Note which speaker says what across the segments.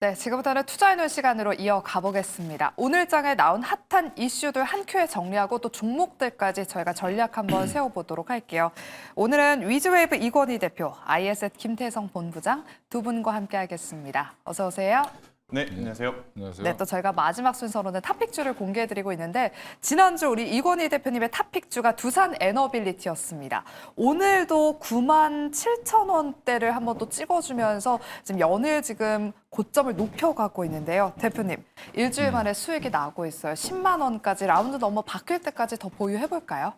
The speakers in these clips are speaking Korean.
Speaker 1: 네, 지금부터는 투자해놓은 시간으로 이어가 보겠습니다. 오늘 장에 나온 핫한 이슈들 한 큐에 정리하고 또 종목들까지 저희가 전략 한번 세워보도록 할게요. 오늘은 위즈웨이브 이건희 대표, ISS 김태성 본부장 두 분과 함께 하겠습니다. 어서 오세요.
Speaker 2: 네, 안녕하세요.
Speaker 3: 안녕하세요.
Speaker 1: 네, 또 저희가 마지막 순서로는 탑픽주를 공개해드리고 있는데 지난주 우리 이건희 대표님의 탑픽주가 두산 에너빌리티였습니다. 오늘도 97,000원대를 한번 또 찍어주면서 지금 연일 지금 고점을 높여가고 있는데요. 대표님, 일주일 만에 수익이 나고 있어요. 10만 원까지 라운드 넘어 바뀔 때까지 더 보유해볼까요?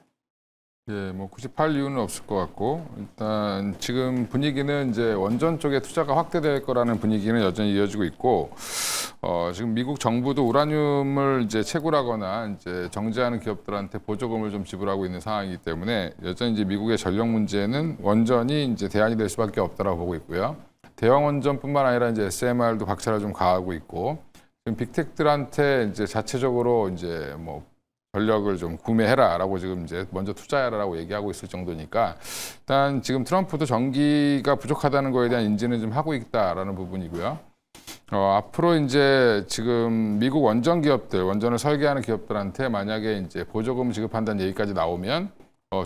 Speaker 3: 예, 뭐 굳이 팔 이유는 없을 것 같고 일단 지금 분위기는 이제 원전 쪽에 투자가 확대될 거라는 분위기는 여전히 이어지고 있고 지금 미국 정부도 우라늄을 이제 채굴하거나 이제 정제하는 기업들한테 보조금을 좀 지불하고 있는 상황이기 때문에 여전히 이제 미국의 전력 문제는 원전이 이제 대안이 될 수밖에 없다라고 보고 있고요. 대형 원전뿐만 아니라 이제 SMR도 박차를 좀 가하고 있고 지금 빅텍들한테 이제 자체적으로 이제 뭐 전력을 좀 구매해라라고 지금 이제 먼저 투자해라라고 얘기하고 있을 정도니까 일단 지금 트럼프도 전기가 부족하다는 거에 대한 인지는 좀 하고 있다라는 부분이고요. 앞으로 이제 지금 미국 원전 기업들, 원전을 설계하는 기업들한테 만약에 이제 보조금 지급한다는 얘기까지 나오면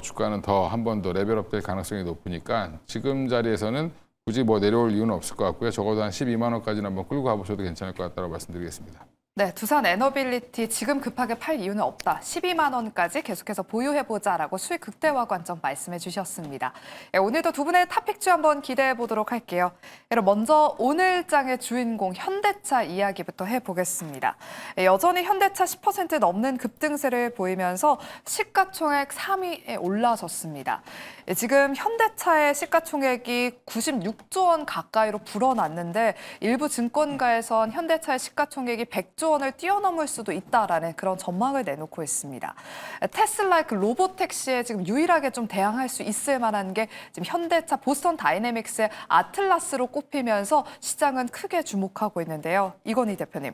Speaker 3: 주가는 더 한 번 더 레벨업 될 가능성이 높으니까 지금 자리에서는 굳이 뭐 내려올 이유는 없을 것 같고요. 적어도 한 12만 원까지는 한번 끌고 가보셔도 괜찮을 것 같다고 말씀드리겠습니다.
Speaker 1: 네, 두산 에너빌리티 지금 급하게 팔 이유는 없다. 12만 원까지 계속해서 보유해보자라고 수익 극대화 관점 말씀해 주셨습니다. 오늘도 두 분의 탑픽주 한번 기대해 보도록 할게요. 그럼 먼저 오늘 장의 주인공 현대차 이야기부터 해보겠습니다. 여전히 현대차 10% 넘는 급등세를 보이면서 시가총액 3위에 올라섰습니다. 지금 현대차의 시가총액이 96조 원 가까이로 불어났는데 일부 증권가에선 현대차의 시가총액이 100조 원을 뛰어넘을 수도 있다라는 그런 전망을 내놓고 있습니다. 테슬라의 그 로보택시에 지금 유일하게 좀 대항할 수 있을 만한 게 지금 현대차 보스턴 다이내믹스의 아틀라스로 꼽히면서 시장은 크게 주목하고 있는데요. 이건희 대표님.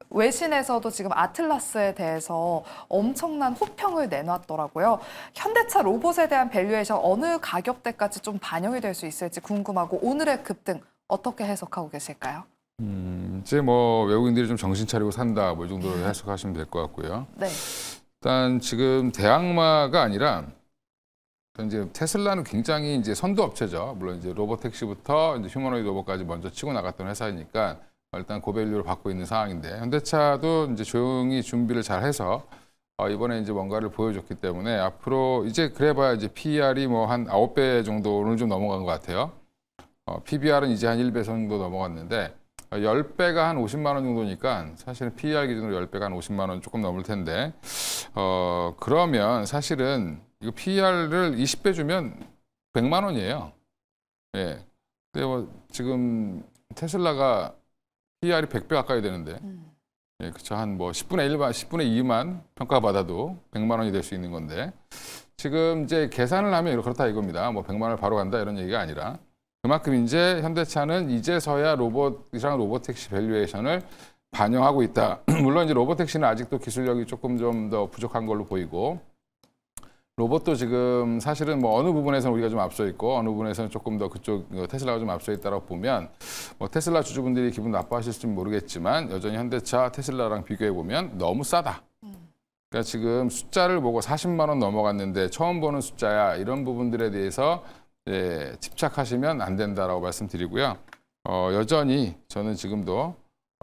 Speaker 1: 외신에서도 지금 아틀라스에 대해서 엄청난 호평을 내놨더라고요. 현대차 로봇에 대한 밸류에이션 어느 가격대까지 좀 반영이 될 수 있을지 궁금하고 오늘의 급등 어떻게 해석하고 계실까요?
Speaker 3: 이제 뭐 외국인들이 좀 정신 차리고 산다 뭐 이 정도로 해석하시면 될 것 같고요.
Speaker 1: 네.
Speaker 3: 일단 지금 대항마가 아니라 이제 테슬라는 굉장히 이제 선도 업체죠. 물론 이제 로봇 택시부터 이제 휴머노이드 로봇까지 먼저 치고 나갔던 회사이니까 일단 고밸류를 받고 있는 상황인데 현대차도 이제 조용히 준비를 잘 해서 이번에 이제 뭔가를 보여줬기 때문에 앞으로 이제 그래봐야 이제 PER이 뭐 한 9배 정도는 좀 넘어간 것 같아요. PBR은 이제 한 1배 정도 넘어갔는데 10배가 한 50만 원 정도니까 사실은 PER 기준으로 10배가 한 50만 원 조금 넘을 텐데 그러면 사실은 이거 PER를 20배 주면 100만 원이에요. 예. 근데 뭐 지금 테슬라가 PER이 100배 가까이 되는데 예, 그쵸. 한 뭐 10분의 1만, 10분의 2만 평가받아도 100만 원이 될 수 있는 건데 지금 이제 계산을 하면 그렇다 이겁니다. 뭐 100만 원을 바로 간다 이런 얘기가 아니라 그만큼 이제 현대차는 이제서야 로봇이랑 로보택시 밸류에이션을 반영하고 있다. 물론 이제 로보택시는 아직도 기술력이 조금 좀 더 부족한 걸로 보이고 로봇도 지금 사실은 뭐 어느 부분에서는 우리가 좀 앞서 있고 어느 부분에서는 조금 더 그쪽 테슬라가 좀 앞서 있다고 보면 뭐 테슬라 주주분들이 기분 나빠하실지 모르겠지만 여전히 현대차 테슬라랑 비교해 보면 너무 싸다. 그러니까 지금 숫자를 보고 40만 원 넘어갔는데 처음 보는 숫자야 이런 부분들에 대해서 집착하시면 안 된다라고 말씀드리고요. 여전히 저는 지금도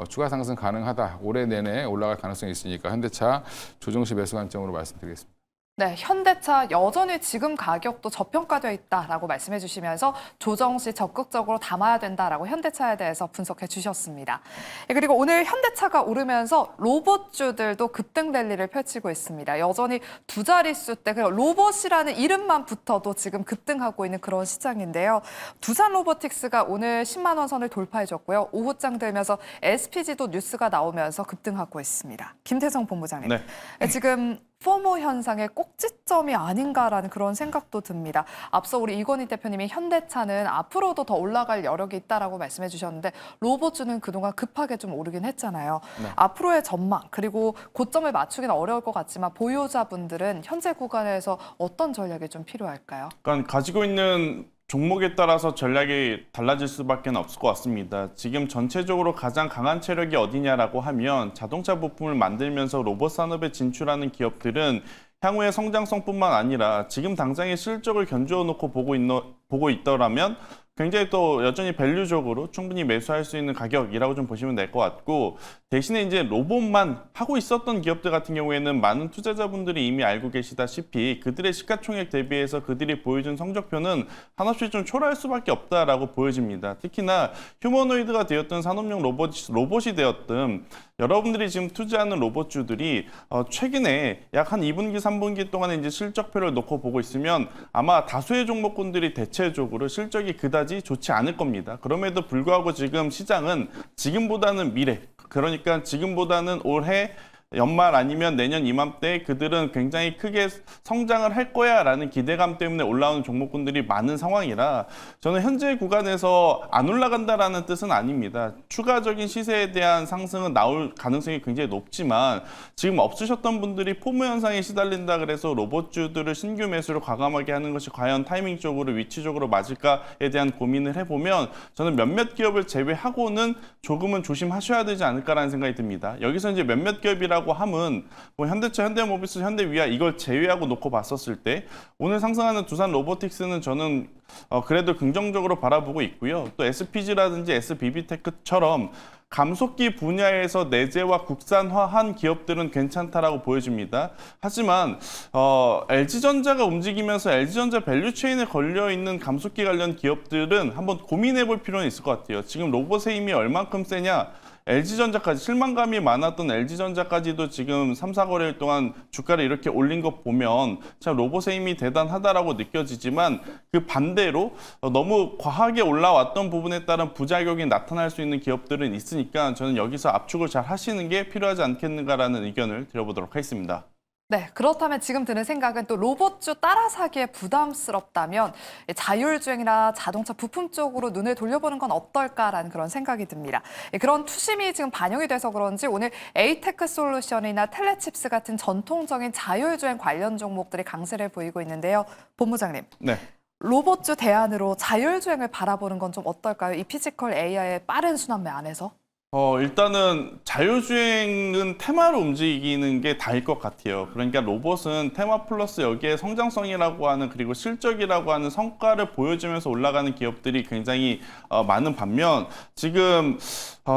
Speaker 3: 추가 상승 가능하다. 올해 내내 올라갈 가능성이 있으니까 현대차 조정시 매수 관점으로 말씀드리겠습니다.
Speaker 1: 네, 현대차 여전히 지금 가격도 저평가되어 있다라고 말씀해 주시면서 조정 시 적극적으로 담아야 된다라고 현대차에 대해서 분석해 주셨습니다. 그리고 오늘 현대차가 오르면서 로봇주들도 급등 랠리를 펼치고 있습니다. 여전히 두 자릿수 대 로봇이라는 이름만 붙어도 지금 급등하고 있는 그런 시장인데요. 두산 로보틱스가 오늘 10만 원 선을 돌파해 줬고요. 오후장 되면서 SPG도 뉴스가 나오면서 급등하고 있습니다. 김태성 본부장님.
Speaker 2: 네.
Speaker 1: 지금 포모 현상의 꼭지점이 아닌가라는 그런 생각도 듭니다. 앞서 우리 이건희 대표님이 현대차는 앞으로도 더 올라갈 여력이 있다라고 말씀해 주셨는데 로봇주는 그동안 급하게 좀 오르긴 했잖아요.
Speaker 2: 네.
Speaker 1: 앞으로의 전망 그리고 고점을 맞추기는 어려울 것 같지만 보유자분들은 현재 구간에서 어떤 전략이 좀 필요할까요?
Speaker 2: 그러니까 가지고 있는 종목에 따라서 전략이 달라질 수밖에 없을 것 같습니다. 지금 전체적으로 가장 강한 체력이 어디냐라고 하면 자동차 부품을 만들면서 로봇 산업에 진출하는 기업들은 향후의 성장성뿐만 아니라 지금 당장의 실적을 견주어 놓고 보고 있더라면 굉장히 또 여전히 밸류적으로 충분히 매수할 수 있는 가격이라고 좀 보시면 될 것 같고, 대신에 이제 로봇만 하고 있었던 기업들 같은 경우에는 많은 투자자분들이 이미 알고 계시다시피 그들의 시가총액 대비해서 그들이 보여준 성적표는 한없이 좀 초라할 수밖에 없다라고 보여집니다. 특히나 휴머노이드가 되었든 산업용 로봇이 되었든 여러분들이 지금 투자하는 로봇주들이 최근에 약 한 2분기, 3분기 동안에 이제 실적표를 놓고 보고 있으면 아마 다수의 종목군들이 대체적으로 실적이 그다지 좋지 않을 겁니다. 그럼에도 불구하고 지금 시장은 지금보다는 미래, 그러니까 지금보다는 올해 연말 아니면 내년 이맘때 그들은 굉장히 크게 성장을 할 거야라는 기대감 때문에 올라오는 종목군들이 많은 상황이라 저는 현재 구간에서 안 올라간다라는 뜻은 아닙니다. 추가적인 시세에 대한 상승은 나올 가능성이 굉장히 높지만 지금 없으셨던 분들이 포모 현상에 시달린다 그래서 로봇주들을 신규 매수를 과감하게 하는 것이 과연 타이밍적으로 위치적으로 맞을까에 대한 고민을 해보면 저는 몇몇 기업을 제외하고는 조금은 조심하셔야 되지 않을까라는 생각이 듭니다. 여기서 이제 몇몇 기업이라고 함은 뭐 현대차, 현대모비스, 현대위아 이걸 제외하고 놓고 봤었을 때 오늘 상승하는 두산 로보틱스는 저는 그래도 긍정적으로 바라보고 있고요. 또 SPG라든지 SBB테크처럼 감속기 분야에서 내재와 국산화한 기업들은 괜찮다라고 보여집니다. 하지만 LG전자가 움직이면서 LG전자 밸류체인에 걸려있는 감속기 관련 기업들은 한번 고민해볼 필요는 있을 것 같아요. 지금 로봇의 힘이 얼만큼 세냐? LG전자까지 실망감이 많았던 LG전자까지도 지금 3, 4거래일 동안 주가를 이렇게 올린 거 보면 참 로봇의 힘이 대단하다라고 느껴지지만 그 반대로 너무 과하게 올라왔던 부분에 따른 부작용이 나타날 수 있는 기업들은 있으니까 저는 여기서 압축을 잘 하시는 게 필요하지 않겠는가라는 의견을 드려보도록 하겠습니다.
Speaker 1: 네, 그렇다면 지금 드는 생각은 또 로봇주 따라 사기에 부담스럽다면 자율주행이나 자동차 부품 쪽으로 눈을 돌려보는 건 어떨까라는 그런 생각이 듭니다. 그런 투심이 지금 반영이 돼서 그런지 오늘 에이테크 솔루션이나 텔레칩스 같은 전통적인 자율주행 관련 종목들이 강세를 보이고 있는데요. 본부장님.
Speaker 2: 네.
Speaker 1: 로봇주 대안으로 자율주행을 바라보는 건 좀 어떨까요? 이 피지컬 AI의 빠른 순환매 안에서?
Speaker 2: 일단은 자율주행은 테마로 움직이는 게 다일 것 같아요. 그러니까 로봇은 테마 플러스 여기에 성장성이라고 하는 그리고 실적이라고 하는 성과를 보여주면서 올라가는 기업들이 굉장히 많은 반면 지금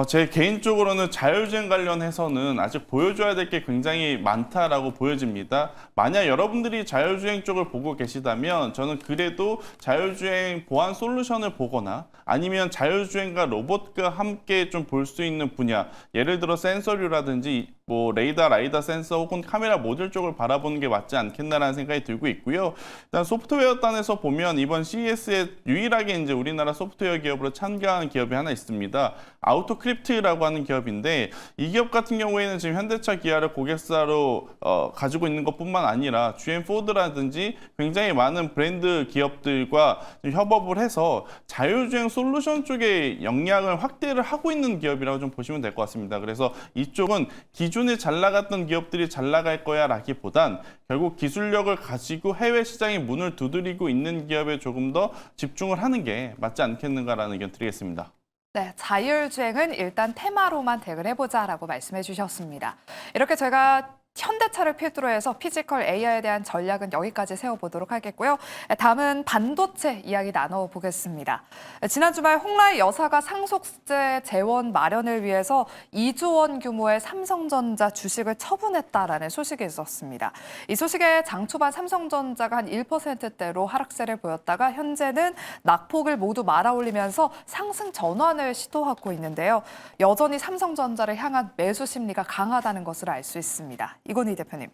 Speaker 2: 제 개인적으로는 자율주행 관련해서는 아직 보여줘야 될 게 굉장히 많다라고 보여집니다. 만약 여러분들이 자율주행 쪽을 보고 계시다면 저는 그래도 자율주행 보안 솔루션을 보거나 아니면 자율주행과 로봇과 함께 좀 볼 수 있는 분야, 예를 들어 센서류라든지 뭐 레이더, 라이다 센서 혹은 카메라 모듈 쪽을 바라보는 게 맞지 않겠나라는 생각이 들고 있고요. 일단 소프트웨어 단에서 보면 이번 CES에 유일하게 이제 우리나라 소프트웨어 기업으로 참가한 기업이 하나 있습니다. 아우토크립트라고 하는 기업인데 이 기업 같은 경우에는 지금 현대차, 기아를 고객사로 가지고 있는 것뿐만 아니라 GM 포드라든지 굉장히 많은 브랜드 기업들과 협업을 해서 자율주행 솔루션 쪽에 역량을 확대를 하고 있는 기업이라고 좀 보시면 될 것 같습니다. 그래서 이쪽은 기존에 잘 나갔던 기업들이 잘 나갈 거야 라기보단 결국 기술력을 가지고 해외 시장에 문을 두드리고 있는 기업에 조금 더 집중을 하는 게 맞지 않겠는가라는 의견 드리겠습니다.
Speaker 1: 네, 자율주행은 일단 테마로만 대응을 해보자라고 말씀해 주셨습니다. 이렇게 저희가 현대차를 필두로 해서 피지컬 AI에 대한 전략은 여기까지 세워보도록 하겠고요. 다음은 반도체 이야기 나눠보겠습니다. 지난 주말 홍라의 여사가 상속세 재원 마련을 위해서 2조 원 규모의 삼성전자 주식을 처분했다라는 소식이 있었습니다. 이 소식에 장 초반 삼성전자가 한 1%대로 하락세를 보였다가 현재는 낙폭을 모두 말아올리면서 상승 전환을 시도하고 있는데요. 여전히 삼성전자를 향한 매수 심리가 강하다는 것을 알 수 있습니다. 이건희 대표님,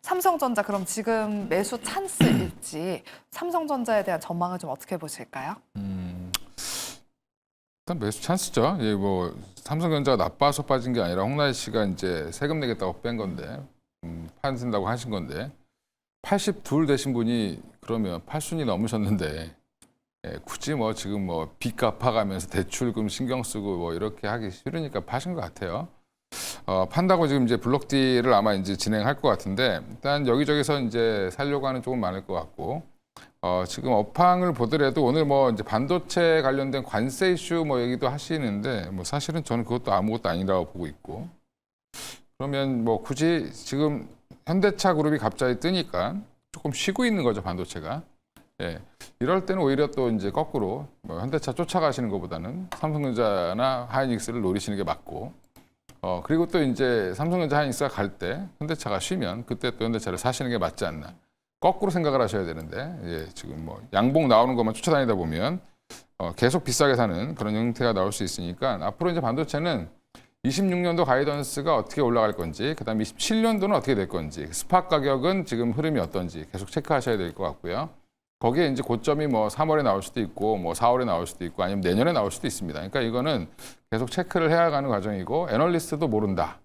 Speaker 1: 삼성전자 그럼 지금 매수 찬스일지 삼성전자에 대한 전망을 좀 어떻게 보실까요?
Speaker 3: 일단 매수 찬스죠. 예, 뭐 삼성전자가 나빠서 빠진 게 아니라 홍라희 씨가 이제 세금 내겠다고 뺀 건데 판신다고 하신 건데 82 되신 분이 그러면 8순위 넘으셨는데 굳이 뭐 지금 뭐 빚 갚아가면서 대출금 신경 쓰고 뭐 이렇게 하기 싫으니까 파신 것 같아요. 판다고 지금 이제 블록딜을 아마 이제 진행할 것 같은데 일단 여기저기서 이제 살려고 하는 쪽은 많을 것 같고 지금 업황을 보더라도 오늘 뭐 이제 반도체 관련된 관세 이슈 뭐 얘기도 하시는데 뭐 사실은 저는 그것도 아무것도 아니라고 보고 있고 그러면 뭐 굳이 지금 현대차 그룹이 갑자기 뜨니까 조금 쉬고 있는 거죠 반도체가. 예, 이럴 때는 오히려 또 이제 거꾸로 뭐 현대차 쫓아가시는 것보다는 삼성전자나 하이닉스를 노리시는 게 맞고. 그리고 또 이제 삼성전자 하이닉스가 갈 때 현대차가 쉬면 그때 또 현대차를 사시는 게 맞지 않나. 거꾸로 생각을 하셔야 되는데 예, 지금 뭐 양봉 나오는 것만 쫓아다니다 보면 계속 비싸게 사는 그런 형태가 나올 수 있으니까 앞으로 이제 반도체는 26년도 가이던스가 어떻게 올라갈 건지, 그다음 27년도는 어떻게 될 건지, 스팟 가격은 지금 흐름이 어떤지 계속 체크하셔야 될 것 같고요. 거기에 이제 고점이 뭐 3월에 나올 수도 있고, 뭐 4월에 나올 수도 있고, 아니면 내년에 나올 수도 있습니다. 그러니까 이거는 계속 체크를 해야 가는 과정이고, 애널리스트도 모른다.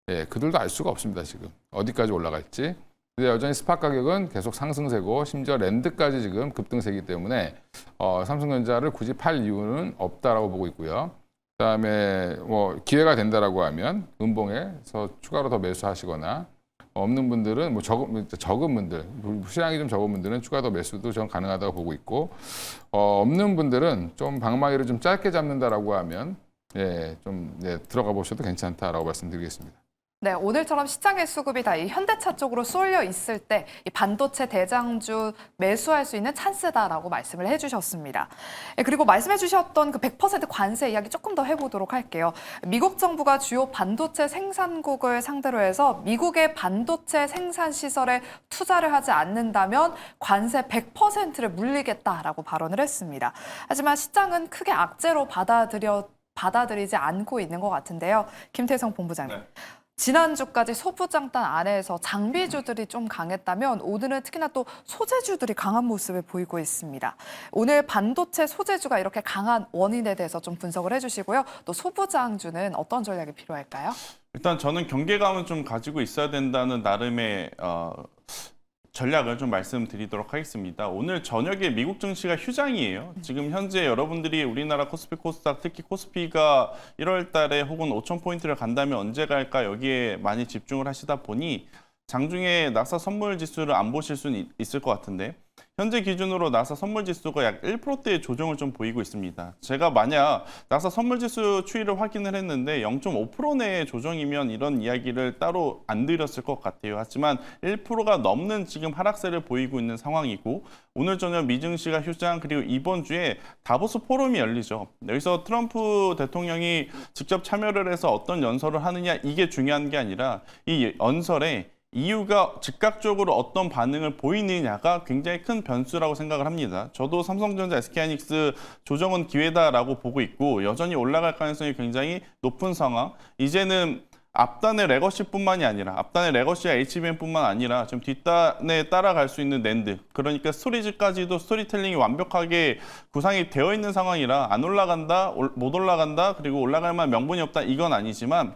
Speaker 3: 예, 그들도 알 수가 없습니다. 지금 어디까지 올라갈지. 근데 여전히 스팟 가격은 계속 상승세고, 심지어 랜드까지 지금 급등세이기 때문에 삼성전자를 굳이 팔 이유는 없다라고 보고 있고요. 그다음에 뭐 기회가 된다라고 하면 음봉에서 추가로 더 매수하시거나 없는 분들은 뭐 적은 분들 시장이 좀 적은 분들은 추가 더 매수도 전 가능하다고 보고 있고 없는 분들은 좀 방망이를 좀 짧게 잡는다라고 하면 들어가 보셔도 괜찮다라고 말씀드리겠습니다.
Speaker 1: 네, 오늘처럼 시장의 수급이 다 이 현대차 쪽으로 쏠려 있을 때 이 반도체 대장주 매수할 수 있는 찬스다라고 말씀을 해주셨습니다. 그리고 말씀해주셨던 그 100% 관세 이야기 조금 더 해보도록 할게요. 미국 정부가 주요 반도체 생산국을 상대로 해서 미국의 반도체 생산 시설에 투자를 하지 않는다면 관세 100%를 물리겠다라고 발언을 했습니다. 하지만 시장은 크게 악재로 받아들이지 않고 있는 것 같은데요. 김태성 본부장님.
Speaker 2: 네.
Speaker 1: 지난주까지 소부장단 안에서 장비주들이 좀 강했다면 오늘은 특히나 또 소재주들이 강한 모습을 보이고 있습니다. 오늘 반도체 소재주가 이렇게 강한 원인에 대해서 좀 분석을 해주시고요. 또 소부장주는 어떤 전략이 필요할까요?
Speaker 2: 일단 저는 경계감은 좀 가지고 있어야 된다는 나름의 전략을 좀 말씀드리도록 하겠습니다. 오늘 저녁에 미국 증시가 휴장이에요. 지금 현재 여러분들이 우리나라 코스피 코스닥 특히 코스피가 1월 달에 혹은 5,000포인트를 간다면 언제 갈까 여기에 많이 집중을 하시다 보니 장중에 나사 선물 지수를 안 보실 수는 있을 것 같은데 현재 기준으로 나사 선물 지수가 약 1%대의 조정을 좀 보이고 있습니다. 제가 만약 나사 선물 지수 추이를 확인을 했는데 0.5% 내의 조정이면 이런 이야기를 따로 안 드렸을 것 같아요. 하지만 1%가 넘는 지금 하락세를 보이고 있는 상황이고 오늘 저녁 미증시가 휴장 그리고 이번 주에 다보스 포럼이 열리죠. 여기서 트럼프 대통령이 직접 참여를 해서 어떤 연설을 하느냐 이게 중요한 게 아니라 이 연설에 EU가 즉각적으로 어떤 반응을 보이느냐가 굉장히 큰 변수라고 생각을 합니다. 저도 삼성전자, SK하이닉스 조정은 기회다라고 보고 있고 여전히 올라갈 가능성이 굉장히 높은 상황. 이제는 앞단의 레거시뿐만이 아니라 앞단의 레거시와 HBM뿐만 아니라 지금 뒷단에 따라갈 수 있는 낸드 그러니까 스토리지까지도 스토리텔링이 완벽하게 구상이 되어 있는 상황이라 안 올라간다, 못 올라간다 그리고 올라갈 만한 명분이 없다 이건 아니지만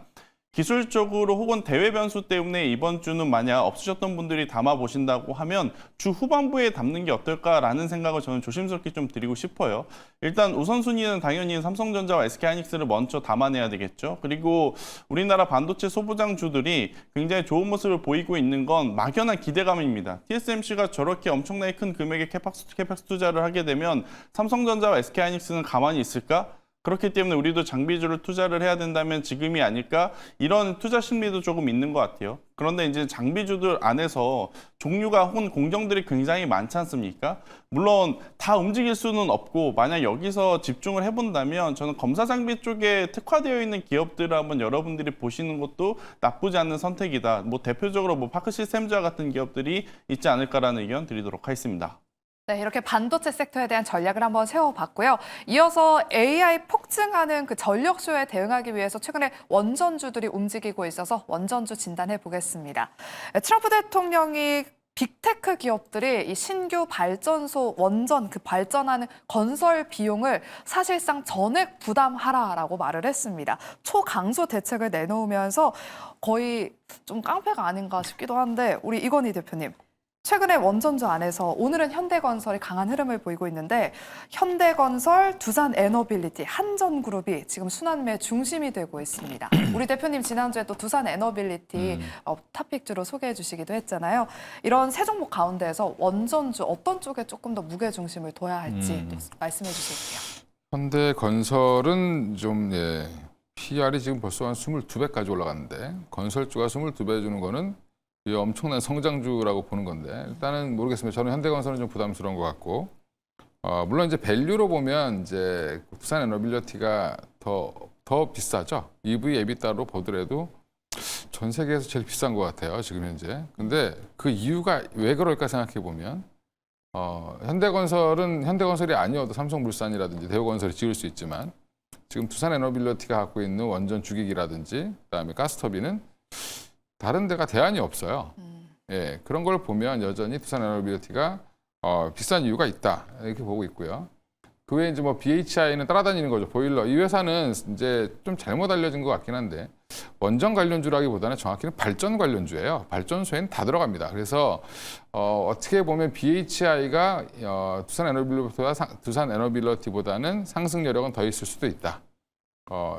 Speaker 2: 기술적으로 혹은 대외 변수 때문에 이번 주는 만약 없으셨던 분들이 담아 보신다고 하면 주 후반부에 담는 게 어떨까라는 생각을 저는 조심스럽게 좀 드리고 싶어요. 일단 우선순위는 당연히 삼성전자와 SK하이닉스를 먼저 담아내야 되겠죠. 그리고 우리나라 반도체 소부장주들이 굉장히 좋은 모습을 보이고 있는 건 막연한 기대감입니다. TSMC가 저렇게 엄청나게 큰 금액의 캐펙스 투자를 하게 되면 삼성전자와 SK하이닉스는 가만히 있을까? 그렇기 때문에 우리도 장비주를 투자를 해야 된다면 지금이 아닐까? 이런 투자 심리도 조금 있는 것 같아요. 그런데 이제 장비주들 안에서 종류가 혹은 공정들이 굉장히 많지 않습니까? 물론 다 움직일 수는 없고 만약 여기서 집중을 해본다면 저는 검사 장비 쪽에 특화되어 있는 기업들을 한번 여러분들이 보시는 것도 나쁘지 않은 선택이다. 뭐 대표적으로 뭐 파크 시스템즈와 같은 기업들이 있지 않을까라는 의견 드리도록 하겠습니다.
Speaker 1: 네, 이렇게 반도체 섹터에 대한 전략을 한번 세워봤고요. 이어서 AI 폭증하는 그 전력쇼에 대응하기 위해서 최근에 원전주들이 움직이고 있어서 원전주 진단해 보겠습니다. 트럼프 대통령이 빅테크 기업들이 이 신규 발전소 원전 그 발전하는 건설 비용을 사실상 전액 부담하라라고 말을 했습니다. 초강소 대책을 내놓으면서 거의 좀 깡패가 아닌가 싶기도 한데 우리 이건희 대표님. 최근에 원전주 안에서 오늘은 현대건설이 강한 흐름을 보이고 있는데 현대건설, 두산에너빌리티, 한전그룹이 지금 순환매 중심이 되고 있습니다. 우리 대표님 지난주에 또 두산에너빌리티 탑픽주로 소개해 주시기도 했잖아요. 이런 세 종목 가운데에서 원전주 어떤 쪽에 조금 더 무게중심을 둬야 할지 또 말씀해 주실게요.
Speaker 3: 현대건설은 좀 PR이 지금 벌써 한 22배까지 올라갔는데 건설주가 22배 주는 거는 이 엄청난 성장주라고 보는 건데 일단은 모르겠습니다. 저는 현대건설은 좀 부담스러운 것 같고 물론 이제 밸류로 보면 이제 두산에너빌리티가 더 비싸죠. EV, 에비타로 보더라도 전 세계에서 제일 비싼 것 같아요. 지금 현재. 근데 그 이유가 왜 그럴까 생각해 보면 현대건설이 아니어도 삼성물산이라든지 대우건설이 지을 수 있지만 지금 두산에너빌리티가 갖고 있는 원전 주기기라든지 그다음에 가스터빈은 다른 데가 대안이 없어요. 예, 그런 걸 보면 여전히 두산에너빌리티가 비싼 이유가 있다 이렇게 보고 있고요. 그 외에 이제 뭐 BHI는 따라다니는 거죠. 보일러. 이 회사는 이제 좀 잘못 알려진 것 같긴 한데 원전 관련주라기보다는 정확히는 발전 관련주예요. 발전소에는 다 들어갑니다. 그래서 어떻게 보면 BHI가 두산에너빌리티보다는 상승 여력은 더 있을 수도 있다.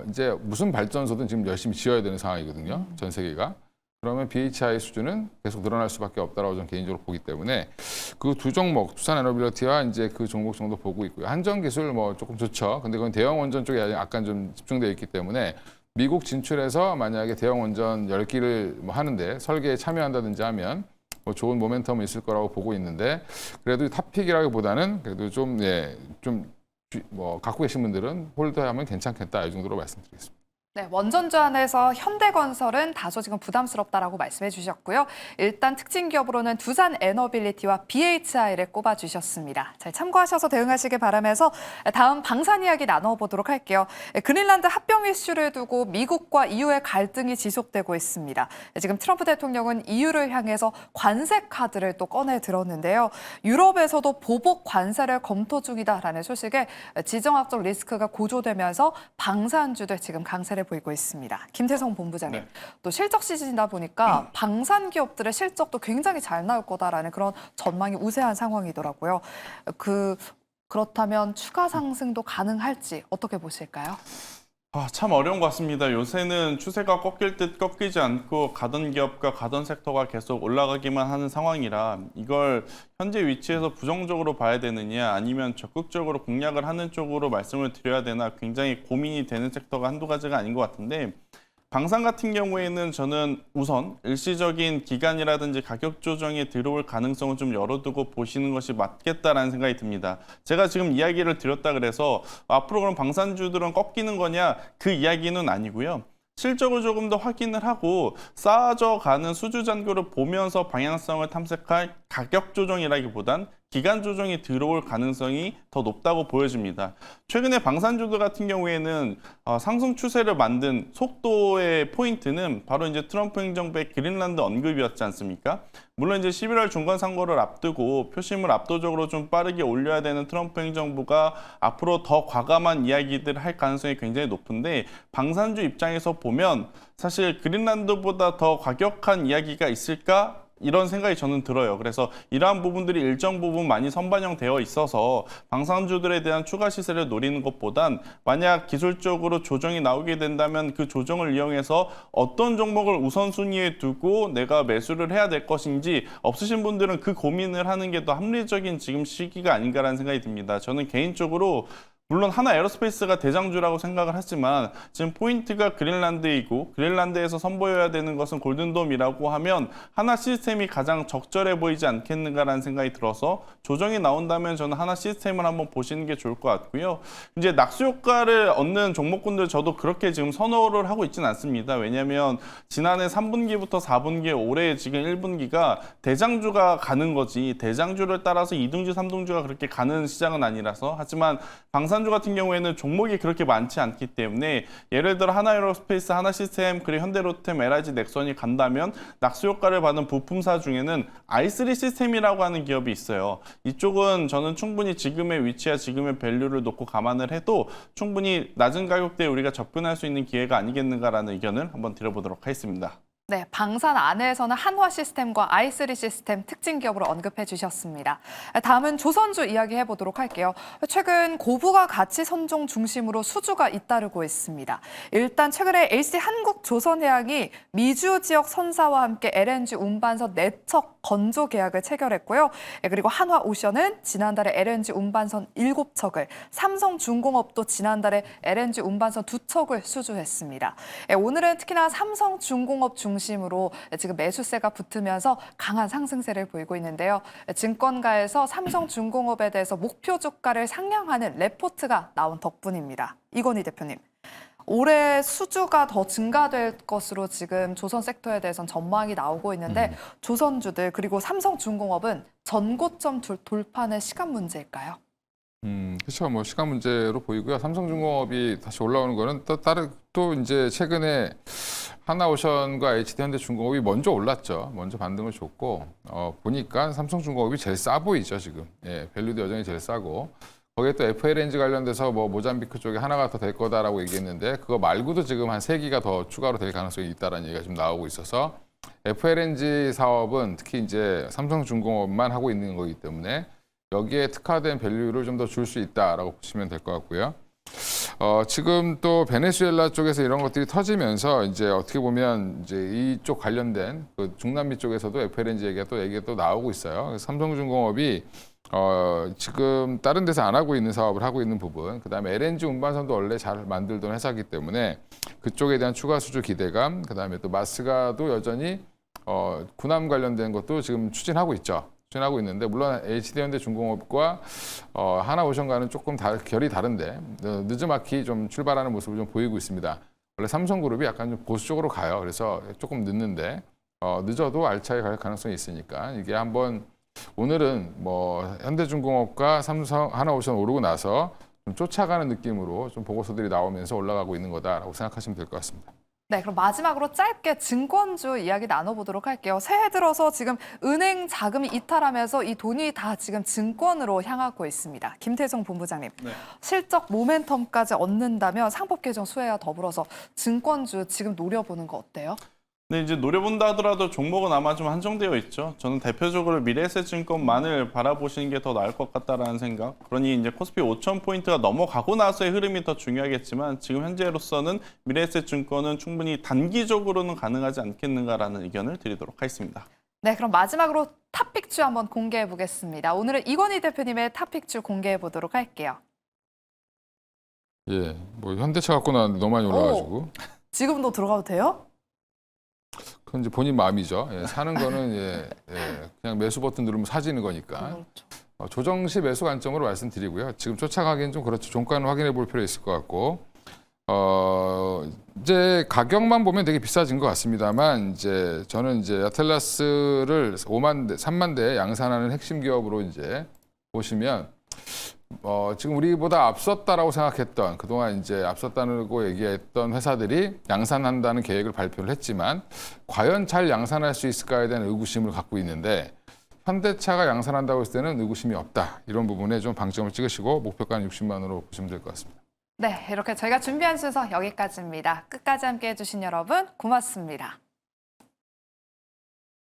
Speaker 3: 이제 무슨 발전소든 지금 열심히 지어야 되는 상황이거든요. 전 세계가. 그러면 BHI 수준은 계속 늘어날 수밖에 없다라고 저는 개인적으로 보기 때문에 그 두 종목, 두산에너빌리티와 이제 그 종목 정도 보고 있고요. 한전기술 뭐 조금 좋죠. 근데 그건 대형 원전 쪽에 약간 좀 집중되어 있기 때문에 미국 진출해서 만약에 대형 원전 10기를 뭐 하는데 설계에 참여한다든지 하면 뭐 좋은 모멘텀은 있을 거라고 보고 있는데 그래도 탑픽이라기보다는 그래도 좀 갖고 계신 분들은 홀드하면 괜찮겠다 이 정도로 말씀드리겠습니다.
Speaker 1: 네, 원전주 안에서 현대건설은 다소 지금 부담스럽다라고 말씀해 주셨고요. 일단 특징 기업으로는 두산에너빌리티와 BHI를 꼽아주셨습니다. 잘 참고하셔서 대응하시길 바라면서 다음 방산 이야기 나눠보도록 할게요. 그린란드 합병 이슈를 두고 미국과 EU의 갈등이 지속되고 있습니다. 지금 트럼프 대통령은 EU를 향해서 관세 카드를 또 꺼내 들었는데요. 유럽에서도 보복 관세를 검토 중이다라는 소식에 지정학적 리스크가 고조되면서 방산주들 지금 강세를 보이고 있습니다. 김태성 본부장님,
Speaker 2: 네.
Speaker 1: 또 실적 시즌이다 보니까 방산 기업들의 실적도 굉장히 잘 나올 거다라는 그런 전망이 우세한 상황이더라고요. 그렇다면 추가 상승도 가능할지 어떻게 보실까요?
Speaker 2: 참 어려운 것 같습니다. 요새는 추세가 꺾일 듯 꺾이지 않고 가던 기업과 가던 섹터가 계속 올라가기만 하는 상황이라 이걸 현재 위치에서 부정적으로 봐야 되느냐 아니면 적극적으로 공략을 하는 쪽으로 말씀을 드려야 되나 굉장히 고민이 되는 섹터가 한두 가지가 아닌 것 같은데 방산 같은 경우에는 저는 우선 일시적인 기간이라든지 가격 조정에 들어올 가능성을 좀 열어두고 보시는 것이 맞겠다라는 생각이 듭니다. 제가 지금 이야기를 드렸다 그래서 앞으로 그럼 방산주들은 꺾이는 거냐 그 이야기는 아니고요. 실적을 조금 더 확인을 하고 쌓아져가는 수주 잔고를 보면서 방향성을 탐색할 가격 조정이라기보단 기간 조정이 들어올 가능성이 더 높다고 보여집니다. 최근에 방산주들 같은 경우에는 상승 추세를 만든 속도의 포인트는 바로 이제 트럼프 행정부의 그린란드 언급이었지 않습니까? 물론 이제 11월 중간 선거를 앞두고 표심을 압도적으로 좀 빠르게 올려야 되는 트럼프 행정부가 앞으로 더 과감한 이야기들을 할 가능성이 굉장히 높은데 방산주 입장에서 보면 사실 그린란드보다 더 과격한 이야기가 있을까? 이런 생각이 저는 들어요. 그래서 이러한 부분들이 일정 부분 많이 선반영되어 있어서 방산주들에 대한 추가 시세를 노리는 것보단 만약 기술적으로 조정이 나오게 된다면 그 조정을 이용해서 어떤 종목을 우선순위에 두고 내가 매수를 해야 될 것인지 없으신 분들은 그 고민을 하는 게 더 합리적인 지금 시기가 아닌가라는 생각이 듭니다. 저는 개인적으로 물론 하나에어로스페이스가 대장주라고 생각을 하지만 지금 포인트가 그린란드이고 그린란드에서 선보여야 되는 것은 골든돔이라고 하면 하나 시스템이 가장 적절해 보이지 않겠는가라는 생각이 들어서 조정이 나온다면 저는 하나 시스템을 한번 보시는 게 좋을 것 같고요. 이제 낙수 효과를 얻는 종목군들 저도 그렇게 지금 선호를 하고 있지는 않습니다. 왜냐하면 지난해 3분기부터 4분기 올해 지금 1분기가 대장주가 가는 거지 대장주를 따라서 2등주, 3등주가 그렇게 가는 시장은 아니라서 하지만 방산주 같은 경우에는 종목이 그렇게 많지 않기 때문에 예를 들어 하나에어로스페이스, 하나시스템, 그리고 현대로템, LIG, 넥선이 간다면 낙수 효과를 받은 부품사 중에는 i3 시스템이라고 하는 기업이 있어요. 이쪽은 저는 충분히 지금의 위치와 지금의 밸류를 놓고 감안을 해도 충분히 낮은 가격대에 우리가 접근할 수 있는 기회가 아니겠는가라는 의견을 한번 드려보도록 하겠습니다.
Speaker 1: 네, 방산 안에서는 한화 시스템과 i3 시스템 특징 기업으로 언급해 주셨습니다. 다음은 조선주 이야기해 보도록 할게요. 최근 고부가 가치 선종 중심으로 수주가 잇따르고 있습니다. 일단 최근에 LC 한국조선해양이 미주 지역 선사와 함께 LNG 운반선 4척 건조 계약을 체결했고요. 그리고 한화오션은 지난달에 LNG 운반선 7척을, 삼성중공업도 지난달에 LNG 운반선 2척을 수주했습니다. 오늘은 특히나 삼성중공업 중심으로 지금 매수세가 붙으면서 강한 상승세를 보이고 있는데요. 증권가에서 삼성중공업에 대해서 목표 주가를 상향하는 레포트가 나온 덕분입니다. 이건희 대표님. 올해 수주가 더 증가될 것으로 지금 조선 섹터에 대해서는 전망이 나오고 있는데 조선주들 그리고 삼성중공업은 전고점 돌파는 시간 문제일까요?
Speaker 3: 그렇죠. 뭐 시간 문제로 보이고요. 삼성중공업이 다시 올라오는 거는 또 이제 최근에 하나오션과 HD현대중공업이 먼저 올랐죠. 먼저 반등을 줬고 보니까 삼성중공업이 제일 싸 보이죠 지금. 예, 밸류도 여전히 제일 싸고. 거기에 또 FLNG 관련돼서 뭐 모잠비크 쪽에 하나가 더 될 거다라고 얘기했는데 그거 말고도 지금 한 3기가 더 추가로 될 가능성이 있다라는 얘기가 지금 나오고 있어서 FLNG 사업은 특히 이제 삼성중공업만 하고 있는 거기 때문에 여기에 특화된 밸류를 좀 더 줄 수 있다라고 보시면 될 것 같고요. 지금 또 베네수엘라 쪽에서 이런 것들이 터지면서 이제 어떻게 보면 이제 이쪽 관련된 그 중남미 쪽에서도 FLNG 얘기가 또 나오고 있어요. 그래서 삼성중공업이 지금 다른 데서 안 하고 있는 사업을 하고 있는 부분, 그다음에 LNG 운반선도 원래 잘 만들던 회사이기 때문에 그쪽에 대한 추가 수주 기대감, 그다음에 또 마스가도 여전히 군함 관련된 것도 지금 추진하고 있죠. 추진하고 있는데 물론 HD현대중공업과 하나오션과는 조금 결이 다른데 늦지막히 좀 출발하는 모습을 좀 보이고 있습니다. 원래 삼성그룹이 약간 좀 보수적으로 가요. 그래서 조금 늦는데 늦어도 알차게 갈 가능성이 있으니까 이게 한번 오늘은 뭐 현대중공업과 삼성 하나오션 오르고 나서 좀 쫓아가는 느낌으로 좀 보고서들이 나오면서 올라가고 있는 거다라고 생각하시면 될 것 같습니다.
Speaker 1: 네, 그럼 마지막으로 짧게 증권주 이야기 나눠보도록 할게요. 새해 들어서 지금 은행 자금이 이탈하면서 이 돈이 다 지금 증권으로 향하고 있습니다. 김태성 본부장님,
Speaker 2: 네.
Speaker 1: 실적 모멘텀까지 얻는다면 상법 개정 수혜와 더불어서 증권주 지금 노려보는 거 어때요?
Speaker 2: 근데 이제 노려본다 하더라도 종목은 아마 좀 한정되어 있죠. 저는 대표적으로 미래에셋증권만을 바라보시는 게 더 나을 것 같다라는 생각. 그러니 이제 코스피 5,000포인트가 넘어가고 나서의 흐름이 더 중요하겠지만 지금 현재로서는 미래에셋증권은 충분히 단기적으로는 가능하지 않겠는가라는 의견을 드리도록 하겠습니다.
Speaker 1: 네, 그럼 마지막으로 탑픽주 한번 공개해 보겠습니다. 오늘은 이건희 대표님의 탑픽주 공개해 보도록 할게요.
Speaker 3: 예, 뭐 현대차 갖고 나왔는데 너무 많이 올라가지고.
Speaker 1: 지금도 들어가도 돼요?
Speaker 3: 그건 이제 본인 마음이죠. 예, 사는 거는 그냥 매수 버튼 누르면 사지는 거니까. 조정 시 매수 관점으로 말씀드리고요. 지금 쫓아가기엔 좀 그렇죠. 종가는 확인해 볼 필요 있을 것 같고. 이제 가격만 보면 되게 비싸진 것 같습니다만 이제 저는 이제 아틀라스를 3만 대 양산하는 핵심 기업으로 이제 보시면 지금 우리보다 앞섰다라고 생각했던 그동안 이제 앞섰다고 얘기했던 회사들이 양산한다는 계획을 발표를 했지만 과연 잘 양산할 수 있을까에 대한 의구심을 갖고 있는데 현대차가 양산한다고 했을 때는 의구심이 없다. 이런 부분에 좀 방점을 찍으시고 목표가는 60만 원으로 보시면 될 것 같습니다.
Speaker 1: 네, 이렇게 저희가 준비한 순서 여기까지입니다. 끝까지 함께해 주신 여러분 고맙습니다.